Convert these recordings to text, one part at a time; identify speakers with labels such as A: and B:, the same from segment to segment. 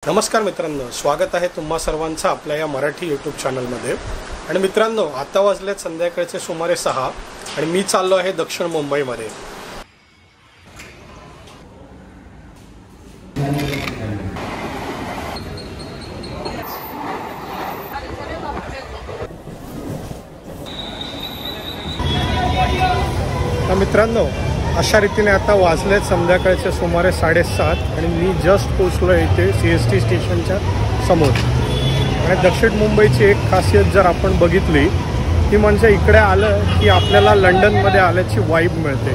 A: नमस्कार मित्रांनो, स्वागत आहे तुम्हा सर्वांचं आपल्या या मराठी यूट्यूब चॅनलमध्ये। आणि मित्रांनो, आता वाजलेत संध्याकाळचे सुमारे 6 आणि मी चाललो आहे दक्षिण मुंबईमध्ये। तर मित्रांनो, अशा रीतीने आता वाजलेत संध्याकाळचे सुमारे 7:30 आणि मी जस्ट पोहोचलो इथे CST स्टेशनच्या समोर। आणि दक्षिण मुंबईची एक खासियत जर आपण बघितली ती म्हणजे इकडे आलं की आपल्याला लंडनमध्ये आल्याची वाइब मिळते।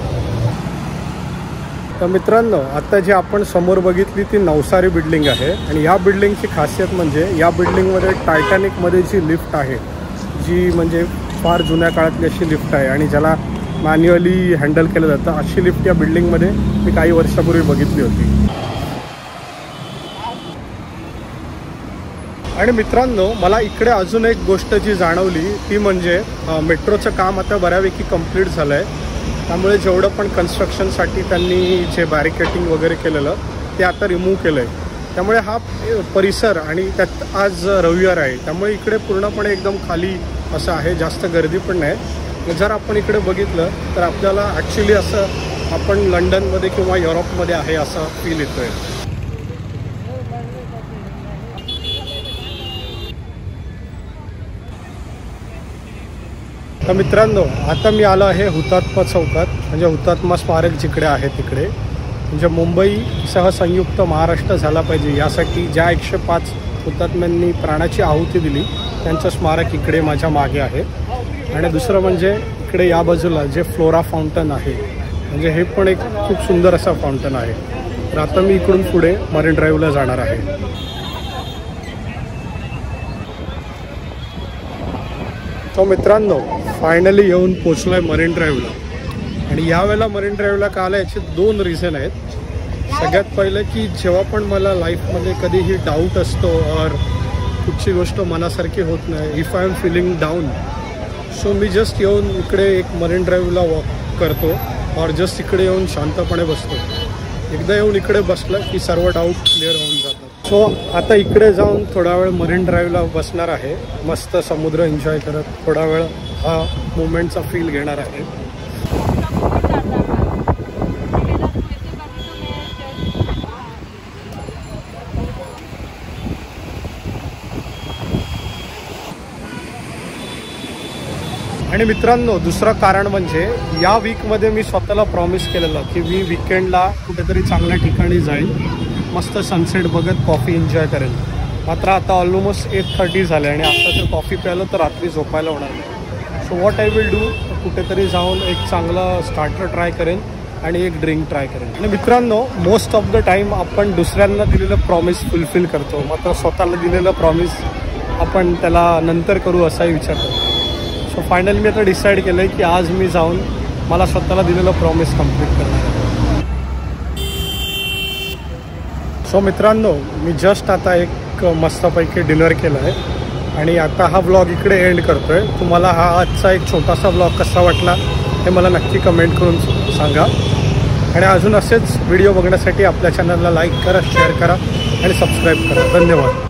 A: तर मित्रांनो, आता जी आपण समोर बघितली ती नवसारी बिल्डिंग आहे आणि या बिल्डिंगची खासियत म्हणजे या बिल्डिंगमध्ये टायटॅनिकमध्ये जी लिफ्ट आहे, जी म्हणजे फार जुन्या काळातली अशी लिफ्ट आहे आणि ज्याला मॅन्युअली हँडल केलं जातं, अशी लिफ्ट या बिल्डिंगमध्ये मी काही वर्षापूर्वी बघितली होती। आणि मित्रांनो, मला इकडे अजून एक गोष्ट जी जाणवली ती म्हणजे मेट्रोचं काम आता बऱ्यापैकी कंप्लीट झालं आहे। त्यामुळे जेवढं पण कन्स्ट्रक्शनसाठी त्यांनी जे बॅरिकेटिंग वगैरे केलेलं ते आता रिमूव्ह केलं आहे। त्यामुळे हा परिसर आणि त्यात आज रविवार आहे, त्यामुळे इकडे पूर्णपणे एकदम खाली असं आहे, जास्त गर्दी पण नाही। जर आपण इकडे बघितलं तर आपल्याला ॲक्च्युली असं आपण लंडनमध्ये किंवा युरोपमध्ये आहे असा फील येतो आहे। तर मित्रांनो, आता मी आलो आहे हुतात्मा चौकात, म्हणजे हुतात्मा स्मारक जिकडे आहे तिकडे। म्हणजे मुंबईसह संयुक्त महाराष्ट्र झाला पाहिजे यासाठी ज्या 105 हुतात्म्यांनी प्राणाची आहुती दिली त्यांचं स्मारक इकडे माझ्या मागे आहे। आणि दुसरं म्हणजे इकडे या बाजूला जे फ्लोरा फाउंटन आहे, म्हणजे हे पण एक खूप सुंदर असा फाउंटन आहे। तर आता मी इकडून पुढे मरीन ड्राईव्हला जाणार आहे। तो मित्रांनो, फायनली येऊन पोचलो आहे मरीन ड्राईव्हला। आणि यावेळेला मरीन ड्राईव्हला का आला याचे 2 रिझन आहेत। सगळ्यात पहिलं की जेव्हा पण मला लाईफमध्ये कधीही डाऊट असतो और कुठची गोष्ट मनासारखी होत नाही, if I am feeling down, so मी जस्ट येऊन इकडे एक मरीन ड्राईव्हला वॉक करतो और जस्ट इकडे येऊन शांतपणे बसतो। एकदा येऊन इकडे बसलं की सर्व डाऊट क्लिअर होऊन जातात। सो आता इकडे जाऊन थोडा वेळ मरीन ड्राईव्हला बसणार आहे, मस्त समुद्र एन्जॉय करत थोडा वेळ हा मोमेंटचा फील घेणार आहे। आणि मित्रांनो, दुसरं कारण म्हणजे या वीकमध्ये मी स्वतःला प्रॉमिस केलेलं की मी वीकेंडला कुठेतरी चांगल्या ठिकाणी जाईल, मस्त सनसेट बघत कॉफी एन्जॉय करेल। मात्र आता ऑलमोस्ट 8:30 झाले आणि आता जर कॉफी प्यायलं तर रात्री झोपायला होणार नाही। So what I will do, कुठेतरी जाऊन एक चांगलं स्टार्टर ट्राय करेन आणि एक ड्रिंक ट्राय करेन। आणि मित्रांनो, मोस्ट ऑफ द टाईम आपण दुसऱ्यांना दिलेलं प्रॉमिस फुलफिल करतो, मात्र स्वतःला दिलेलं प्रॉमिस आपण त्याला नंतर करू असाही विचार करतो। सो फायनली मी आता डिसाईड केलं आहे की आज मी जाऊन मला स्वतःला दिलेलं प्रॉमिस कंप्लीट करणार आहे। सो मित्रांनो, मी जस्ट आता एक मस्तपैकी डिनर केलं आहे आणि आता हा व्लॉग इकडे एंड करतो आहे। तुम्हाला हा आजचा एक छोटासा व्लॉग कसा वाटला हे मला नक्की कमेंट करून सांगा। आणि अजून असेच व्हिडिओ बघण्यासाठी आपल्या चॅनलला लाईक करा, शेअर करा आणि सबस्क्राईब करा। धन्यवाद।